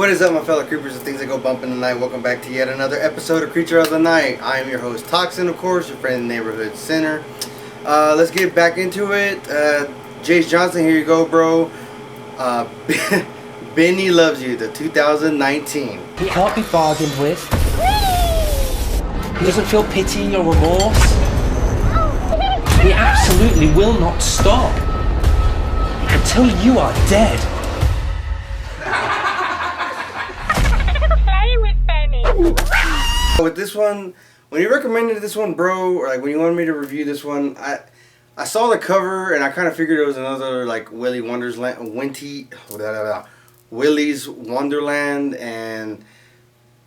What is up, my fellow creepers and things that go bump in the night? Welcome back to yet another episode of Creature of the Night. I am your host, Toxin, of course, your friend, neighborhood sinner. Let's get back into it. Jace Johnson, here you go, bro. Benny Loves You, the 2019. He can't be bargained with. He doesn't feel pity or remorse. He absolutely will not stop until you are dead. With this one, when you recommended this one, bro, or like when you wanted me to review this one, I saw the cover and I kind of figured it was another like Willy's Wonderland and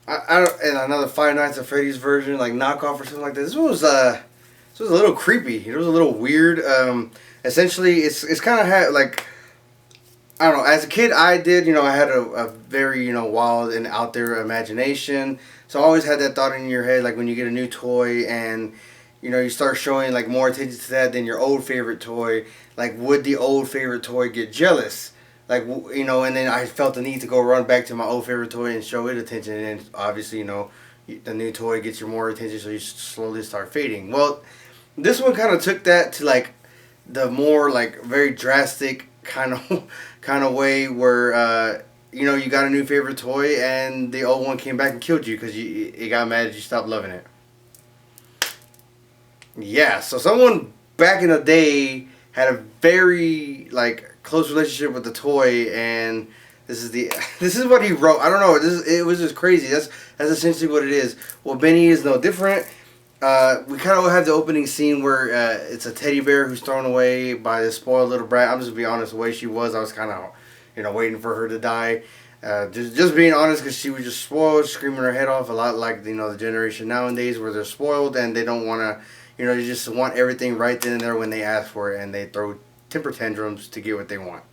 and another Five Nights at Freddy's version, like knockoff or something like that. This one was a little creepy. It was a little weird. Essentially, it's kind of had like, I don't know. As a kid, I had a very wild and out there imagination. So I always had that thought in your head, like when you get a new toy and you start showing like more attention to that than your old favorite toy. Like, would the old favorite toy get jealous? Like, and then I felt the need to go run back to my old favorite toy and show it attention. And then obviously, the new toy gets your more attention, so you slowly start fading. Well, this one kind of took that to like the more like very drastic kind of way where you got a new favorite toy and the old one came back and killed you because it got mad that you stopped loving it. Yeah, so someone back in the day had a very like close relationship with the toy, and this is what he wrote. I don't know. It was just crazy. That's essentially what it is. Well, Benny is no different. We kind of have the opening scene where it's a teddy bear who's thrown away by this spoiled little brat. I'm just gonna be honest. The way she was, I was kind of waiting for her to die. Just being honest, because she was just spoiled, screaming her head off, a lot like the generation nowadays where they're spoiled and they don't want to, they just want everything right then and there when they ask for it, and they throw temper tantrums to get what they want.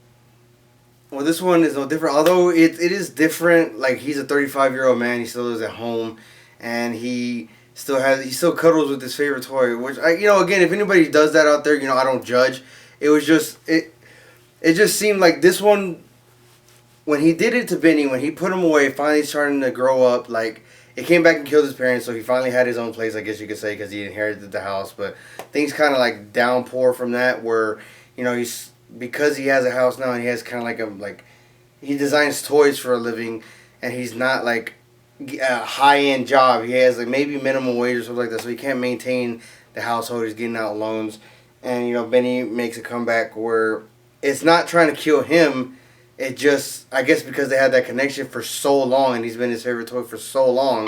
Well, this one is no different, although it is different. Like, he's a 35-year-old man, he still lives at home, and he still cuddles with his favorite toy, which again, if anybody does that out there, I don't judge. It was just it just seemed like this one, when he did it to Benny, when he put him away, finally starting to grow up, like, it came back and killed his parents, so he finally had his own place, I guess you could say, because he inherited the house. But things kind of like downpour from that, where because he has a house now and he has kind of like he designs toys for a living, and he's not like a high-end job. He has like maybe minimum wage or something like that, so he can't maintain the household. He's getting out loans, and Benny makes a comeback where it's not trying to kill him. It just, I guess because they had that connection for so long and he's been his favorite toy for so long.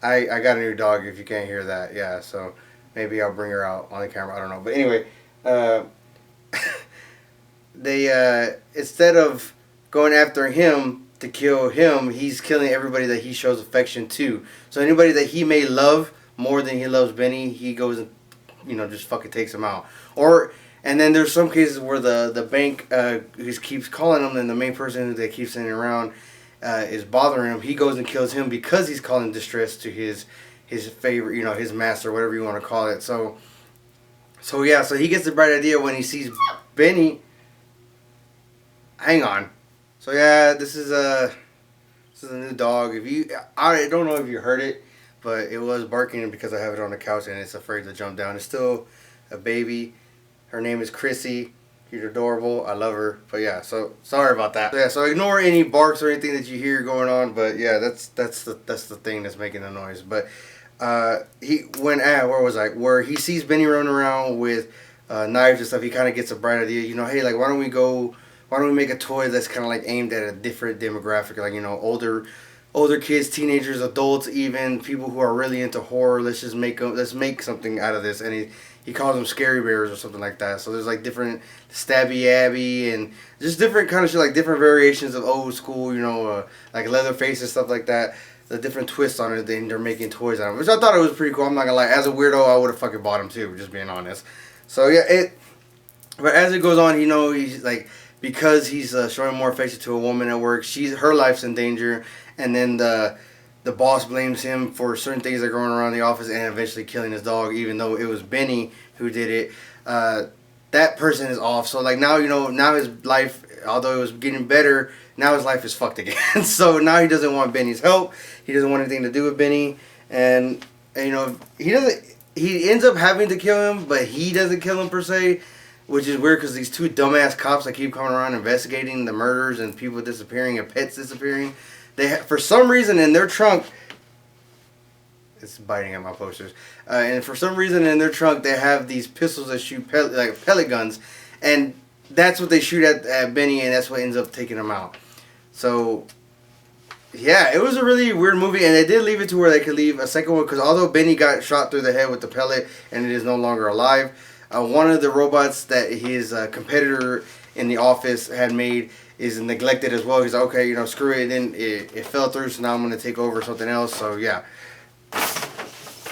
I got a new dog, if you can't hear that. Yeah, so maybe I'll bring her out on the camera. I don't know. But anyway, they instead of going after him to kill him, he's killing everybody that he shows affection to. So anybody that he may love more than he loves Benny, he goes and just fucking takes him out. And then there's some cases where the bank who keeps calling him, and the main person that keeps sending around is bothering him. He goes and kills him because he's calling distress to his favorite, his master, whatever you want to call it. So he gets the bright idea when he sees Benny. Hang on. So yeah, this is a new dog. I don't know if you heard it, but it was barking because I have it on the couch and it's afraid to jump down. It's still a baby. Her name is Chrissy. She's adorable. I love her. But yeah, so sorry about that. So ignore any barks or anything that you hear going on. But yeah, that's the thing that's making the noise. But where he sees Benny running around with knives and stuff, he kind of gets a bright idea. Hey, like, why don't we make a toy that's kind of like aimed at a different demographic, like older kids, teenagers, adults, even people who are really into horror. Let's make something out of this. And he calls them scary bears or something like that. So there's like different Stabby Abby and just different kind of shit, like different variations of old school, like Leatherface and stuff like that. The different twists on it, then they're making toys out of it, which I thought it was pretty cool. I'm not gonna lie, as a weirdo, I would have fucking bought them too, just being honest. So yeah, but as it goes on, he's like, because he's showing more affection to a woman at work, her life's in danger, and then the boss blames him for certain things that are going around the office and eventually killing his dog, even though it was Benny who did it. That person is off. So like now, now his life although it was getting better, now his life is fucked again. So now he doesn't want Benny's help. He doesn't want anything to do with Benny, and you know, he doesn't. He ends up having to kill him, but he doesn't kill him per se, which is weird because these two dumbass cops that keep coming around investigating the murders and people disappearing and pets disappearing, for some reason in their trunk. It's biting at my posters. And for some reason in their trunk they have these pistols that shoot pellet guns, and that's what they shoot at Benny, and that's what ends up taking him out. So yeah, it was a really weird movie, and they did leave it to where they could leave a second one, because although Benny got shot through the head with the pellet and it is no longer alive, one of the robots that his competitor in the office had made is neglected as well. He's like, okay, you know, screw it. Then it fell through, so now I'm going to take over something else. So yeah.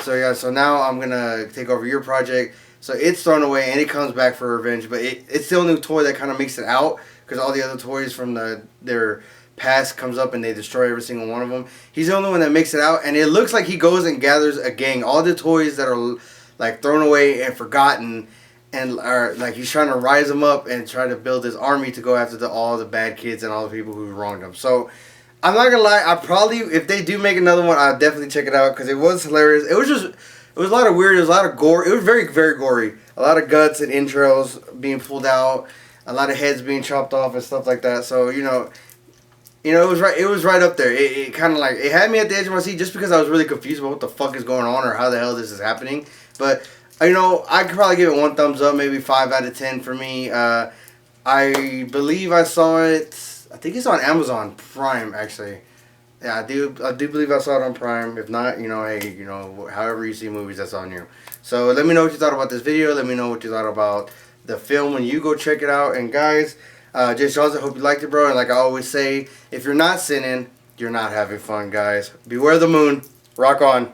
So now I'm going to take over your project. So it's thrown away and it comes back for revenge, but it's the only toy that kind of makes it out, because all the other toys from their past comes up and they destroy every single one of them. He's the only one that makes it out, and it looks like he goes and gathers a gang. All the toys that are like thrown away and forgotten, and are like he's trying to rise them up and try to build his army to go after all the bad kids and all the people who wronged him. So I'm not gonna lie, I probably, if they do make another one, I'll definitely check it out, because it was hilarious. It was a lot of weird, it was a lot of gore. It was very, very gory. A lot of guts and entrails being pulled out, a lot of heads being chopped off and stuff like that. So you know, it was right up there. It kind of like, it had me at the edge of my seat, just because I was really confused about what the fuck is going on or how the hell this is happening. But you know, I could probably give it 1 thumbs up, maybe 5 out of 10 for me. I believe I saw it. I think it's on Amazon Prime, actually. Yeah, I do believe I saw it on Prime. If not, you know, hey, you know, however you see movies, that's on you. So let me know what you thought about this video. Let me know what you thought about the film when you go check it out. And guys, just I hope you liked it, bro. And like I always say, if you're not sinning, you're not having fun, guys. Beware the moon. Rock on.